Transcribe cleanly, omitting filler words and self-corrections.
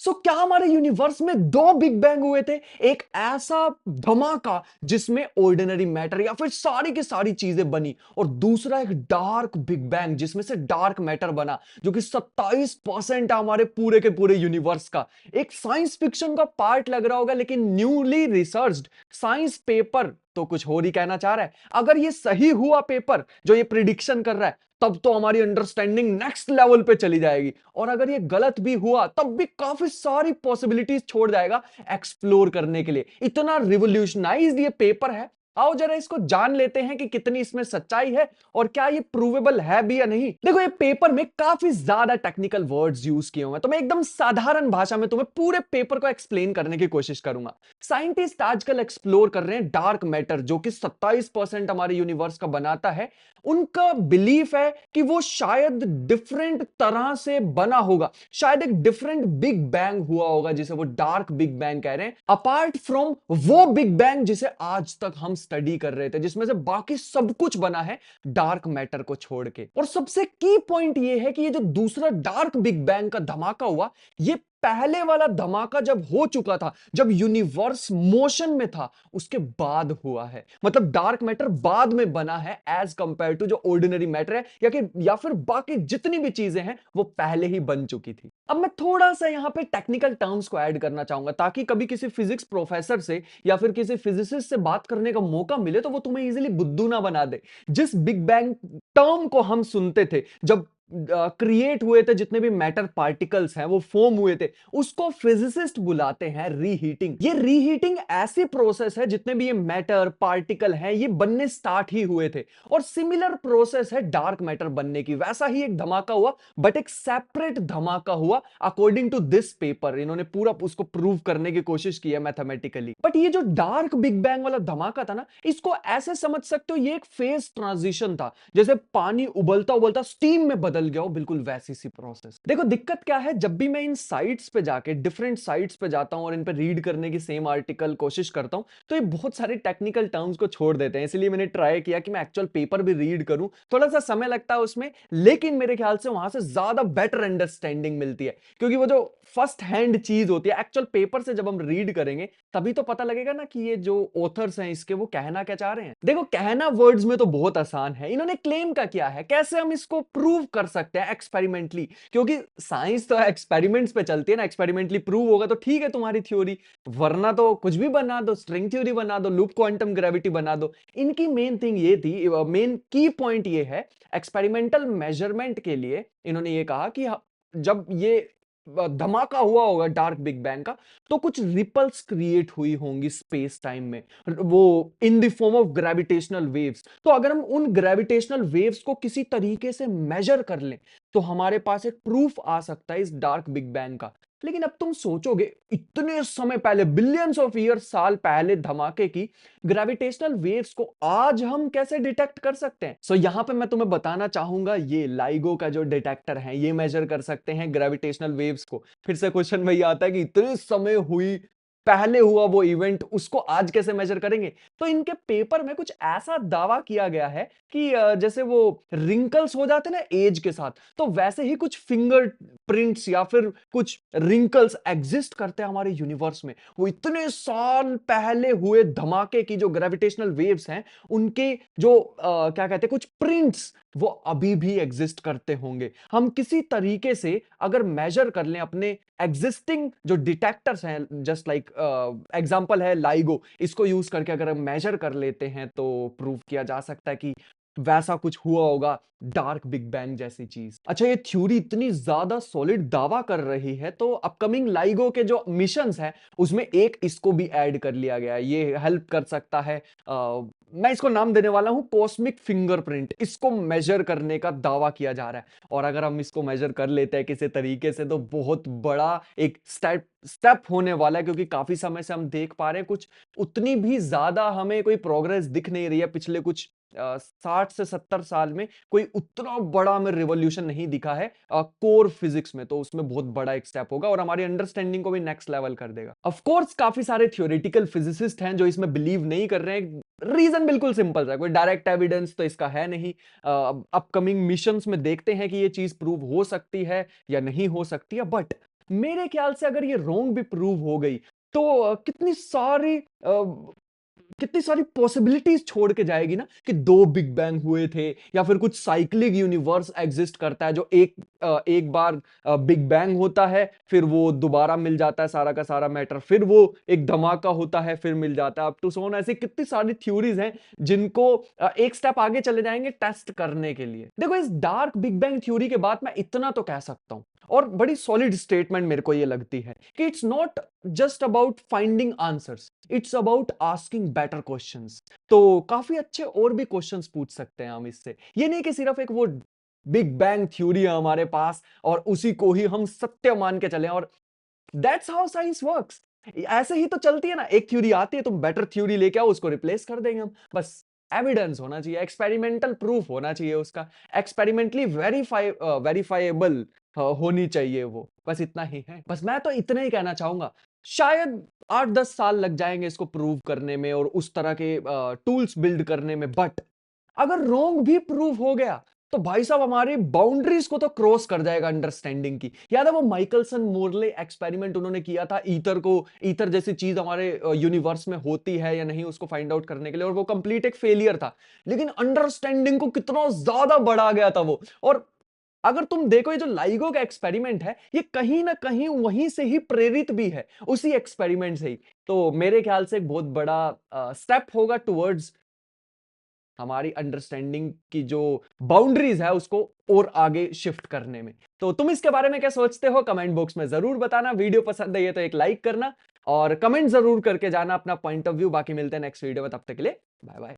क्या हमारे यूनिवर्स में दो बिग बैंग हुए थे? एक ऐसा धमाका जिसमें ऑर्डिनरी मैटर या फिर सारी की सारी चीजें बनी, और दूसरा एक डार्क बिग बैंग जिसमें से डार्क मैटर बना, जो कि 27% है हमारे पूरे के पूरे यूनिवर्स का। एक साइंस फिक्शन का पार्ट लग रहा होगा, लेकिन न्यूली रिसर्च्ड साइंस पेपर तो कुछ और ही कहना चाह रहा है। अगर ये सही हुआ पेपर जो ये प्रिडिक्शन कर रहा है, तब तो हमारी अंडरस्टैंडिंग नेक्स्ट लेवल पे चली जाएगी। और अगर ये गलत भी हुआ, तब भी काफी सारी पॉसिबिलिटीज छोड़ जाएगा एक्सप्लोर करने के लिए। इतना रिवोल्यूशनाइज्ड ये पेपर है। आओ जरा इसको जान लेते हैं कि कितनी इसमें सच्चाई है और क्या ये प्रूवेबल है भी या नहीं। देखो, ये पेपर में काफी ज्यादा टेक्निकल वर्ड्स यूज किए हुए हैं, तो मैं एकदम साधारण भाषा में तुम्हें पूरे पेपर को एक्सप्लेन करने की कोशिश करूंगा। साइंटिस्ट आजकल एक्सप्लोर कर रहे हैं डार्क मैटर, जो कि 27% हमारे यूनिवर्स का बनाता है। उनका बिलीफ है कि वो शायद डिफरेंट तरह से बना होगा, शायद एक डिफरेंट बिग बैंग हुआ होगा, जिसे वो डार्क बिग बैंग कह रहे हैं, अपार्ट फ्रॉम वो बिग बैंग जिसे आज तक हम स्टडी कर रहे थे, जिसमें से बाकी सब कुछ बना है डार्क मैटर को छोड़ के। और सबसे की पॉइंट ये है कि ये जो दूसरा डार्क बिग बैंग का धमाका हुआ, ये पहले वाला धमाका जब हो चुका था, जब यूनिवर्स मोशन में था, उसके बाद हुआ है। मतलब डार्क मैटर बाद में बना है एज कंपेयर टू जो ऑर्डिनरी मैटर है, या फिर बाकी जितनी भी चीजें हैं वो पहले ही बन चुकी थी। अब मैं थोड़ा सा यहां पे टेक्निकल टर्म्स को ऐड करना चाहूंगा, ताकि कभी किसी फिजिक्स प्रोफेसर से या फिर किसी फिजिसिस्ट से बात करने का मौका मिले तो वो तुम्हें इजीली बुद्धू ना बना दे। जिस बिग बैंग टर्म को हम सुनते थे जब क्रिएट हुए थे, जितने भी मैटर पार्टिकल्स हैं वो फॉर्म हुए थे, उसको फिजिसिस्ट बुलाते हैं रीहीटिंग। ये रीहीटिंग ऐसी प्रोसेस है जितने भी ये मैटर पार्टिकल हैं ये बनने स्टार्ट ही हुए थे, और सिमिलर प्रोसेस है डार्क मैटर बनने की। वैसा ही एक धमाका हुआ, बट एक सेपरेट धमाका हुआ अकॉर्डिंग टू दिस पेपर। इन्होंने पूरा उसको प्रूव करने की कोशिश की है मैथमेटिकली। बट ये जो डार्क बिग बैंग वाला धमाका था ना, इसको ऐसे समझ सकते हो, ये एक फेज ट्रांजिशन था, जैसे पानी उबलता उबलता स्टीम में बदल गया हो, बिल्कुल वैसी सी प्रोसेस। देखो, दिक्कत क्या है, जब भी मैं इन साइट्स पे जाके डिफरेंट साइट्स पे जाता हूं और इन पे रीड करने की सेम आर्टिकल कोशिश करता हूं, तो ये बहुत सारे टेक्निकल टर्म्स को छोड़ देते हैं। इसलिए मैंने ट्राई किया कि मैं एक्चुअल पेपर भी रीड करूं। थोड़ा सा समय लगता है उसमें, लेकिन मेरे ख्याल से वहां से ज्यादा बेटर अंडरस्टैंडिंग मिलती है, क्योंकि वो जो फर्स्ट हैंड चीज होती है एक्चुअल पेपर से जब हम रीड करेंगे, तभी तो पता लगेगा ना कि ये जो ऑथर्स हैं इसके वो कहना क्या चाह रहे हैं। देखो, कहना वर्ड्स में तो बहुत आसान है, इन्होंने क्लेम का किया है। कैसे हम इसको प्रूव कर सकते हैं एक्सपेरिमेंटली, क्योंकि साइंस तो एक्सपेरिमेंट्स पे चलती है ना। एक्सपेरिमेंटली प्रूव होगा तो ठीक है तुम्हारी थ्योरी, वरना तो कुछ भी बना दो, स्ट्रिंग थ्योरी बना दो, लूप क्वांटम ग्रेविटी बना दो। इनकी मेन थिंग ये थी, मेन की पॉइंट ये है, एक्सपेरिमेंटल मेजरमेंट के लिए इन्होंने ये कहा कि जब ये धमाका हुआ होगा डार्क बिग बैंग का, तो कुछ रिपल्स क्रिएट हुई होंगी स्पेस टाइम में, वो in the form of gravitational waves. तो अगर हम उन ग्रेविटेशनल वेव्स को किसी तरीके से मेजर कर लें, तो हमारे पास एक प्रूफ आ सकता है इस डार्क बिग बैंग का। लेकिन अब तुम सोचोगे, इतने समय पहले, बिलियंस ऑफ ईयर साल पहले धमाके की ग्रेविटेशनल वेव्स को आज हम कैसे डिटेक्ट कर सकते हैं? यहां पे मैं तुम्हें बताना चाहूंगा, ये लाइगो का जो डिटेक्टर है, ये मेजर कर सकते हैं ग्रेविटेशनल वेव्स को। फिर से क्वेश्चन वही आता है कि इतने समय हुई पहले हुआ वो इवेंट, उसको आज कैसे मेजर करेंगे? तो इनके पेपर में कुछ ऐसा दावा किया गया है कि जैसे वो रिंकल्स हो जाते ना एज के साथ, तो वैसे ही कुछ फिंगर प्रिंट्स या फिर कुछ रिंकल्स एग्जिस्ट करते हैं हमारे यूनिवर्स में। वो इतने साल पहले हुए धमाके की जो ग्रेविटेशनल वेव्स हैं, उनके जो क्या कहते हैं, कुछ प्रिंट्स वो अभी भी एग्जिस्ट करते होंगे। हम किसी तरीके से अगर मेजर कर लें अपने एग्जिस्टिंग जो डिटेक्टर्स हैं, जस्ट लाइक एग्जांपल है लाइगो, इसको यूज करके अगर हम मेजर कर लेते हैं, तो प्रूव किया जा सकता है कि वैसा कुछ हुआ होगा, डार्क बिग बैंग जैसी चीज। अच्छा, ये थ्योरी इतनी ज्यादा सॉलिड दावा कर रही है, तो अपकमिंग लाइगो के जो मिशंस हैं उसमें एक इसको भी ऐड कर लिया गया है। ये हेल्प कर सकता है, मैं इसको नाम देने वाला हूं कॉस्मिक फिंगरप्रिंट। इसको मेजर करने का दावा किया जा रहा है, और अगर हम इसको मेजर कर लेते हैं किसी तरीके से, तो बहुत बड़ा एक स्टेप होने वाला है, क्योंकि काफी समय से हम देख पा रहे हैं कुछ उतनी भी ज्यादा हमें कोई प्रोग्रेस दिख नहीं रही है। पिछले कुछ 60 से 70 साल में कोई उतना बड़ा हमें रिवॉल्यूशन नहीं दिखा है कोर फिजिक्स में, तो उसमें बहुत बड़ा एक स्टेप होगा और हमारी अंडरस्टैंडिंग को भी नेक्स्ट लेवल कर देगा। ऑफ कोर्स काफी सारे थ्योरेटिकल फिजिसिस्ट हैं जो इसमें बिलीव नहीं कर रहे हैं। रीजन बिल्कुल सिंपल है, कोई डायरेक्ट एविडेंस तो इसका है नहीं। अपकमिंग मिशंस में देखते हैं कि ये चीज प्रूव हो सकती है या नहीं हो सकती है, बट मेरे ख्याल से अगर ये रॉन्ग भी प्रूव हो गई तो कितनी सारी पॉसिबिलिटीज छोड़ के जाएगी ना कि दो बिग बैंग हुए थे या फिर कुछ साइक्लिक यूनिवर्स एग्जिस्ट करता है जो एक बार बिग बैंग होता है, फिर वो दोबारा मिल जाता है सारा का सारा मैटर, फिर वो एक धमाका होता है, फिर मिल जाता है अप टू सोन। ऐसी कितनी सारी थ्योरीज हैं जिनको एक स्टेप आगे चले जाएंगे टेस्ट करने के लिए। देखो, इस डार्क बिग बैंग थ्योरी के बाद मैं इतना तो कह सकता हूं, और बड़ी सॉलिड स्टेटमेंट मेरे को ये लगती है कि it's not just about finding answers, it's about asking better questions. तो काफी अच्छे और भी क्वेश्चंस पूछ सकते हैं हम इससे। ये नहीं कि सिर्फ एक वो बिग बैंग थ्योरी है हमारे पास और उसी को ही हम सत्य मान के चलें, और दैट्स हाउ साइंस वर्क्स। ऐसे ही तो चलती है ना, एक थ्योरी आती है, तुम बेटर थ्योरी लेके आओ, उसको रिप्लेस कर देंगे हम। बस एविडेंस होना चाहिए, एक्सपेरिमेंटल प्रूफ होना चाहिए उसका, एक्सपेरिमेंटली वेरीफाइएबल होनी चाहिए वो, बस इतना ही है। बस मैं तो इतना ही कहना चाहूंगा। शायद 8-10 साल लग जाएंगे इसको प्रूव करने में और उस तरह के टूल्स बिल्ड करने में, बट अगर रॉन्ग भी प्रूव हो गया तो भाई साहब हमारी बाउंड्रीज को तो क्रॉस कर जाएगा अंडरस्टैंडिंग की। याद है वो माइकलसन मोरले एक्सपेरिमेंट उन्होंने किया था, ईथर जैसी चीज हमारे यूनिवर्स में होती है या नहीं उसको फाइंड आउट करने के लिए, और वो कंप्लीट एक फेलियर था, लेकिन अंडरस्टैंडिंग को कितना ज्यादा बढ़ा गया था वो। और अगर तुम देखो, ये जो लाइगो का एक्सपेरिमेंट है ये कहीं ना कहीं वहीं से ही प्रेरित भी है, उसी एक्सपेरिमेंट से ही। तो मेरे ख्याल से एक बहुत बड़ा स्टेप होगा टुवर्ड्स हमारी अंडरस्टैंडिंग की जो बाउंड्रीज है उसको और आगे शिफ्ट करने में। तो तुम इसके बारे में क्या सोचते हो, कमेंट बॉक्स में जरूर बताना। वीडियो पसंद है ये तो एक लाइक करना और कमेंट जरूर करके जाना अपना पॉइंट ऑफ व्यू। बाकी मिलते हैं नेक्स्ट वीडियो में, तब तक के लिए बाय बाय।